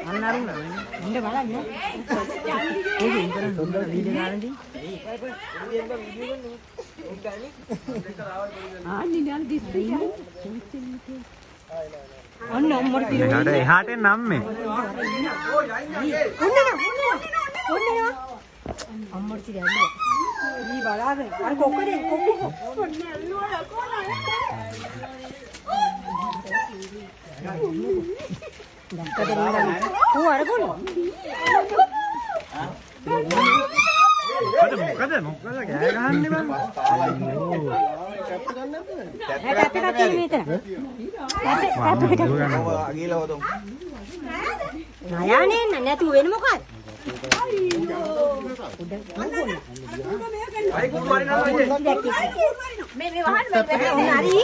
අන්නරුම ඉන්න බලන්න. ඒක ඉන්ටර්නෙට් හොඳට වීඩියෝ ගන්නදී. ආන්නේ නාල දිස්සේ. අන්න අම්මර තියන. එහාට නම්මේ. ඔන්න අම්මර තියන්නේ. ඊ බලාගෙන අර කොක්කනේ කොක්ක. ඔන්න ඇල්ලුවා කොනයි. Ủa ở đâu? මොකද ගෑගහන්නේ බං? නයානේ නැතුව වෙන මොකක්ද? මේ වහන්න හරි.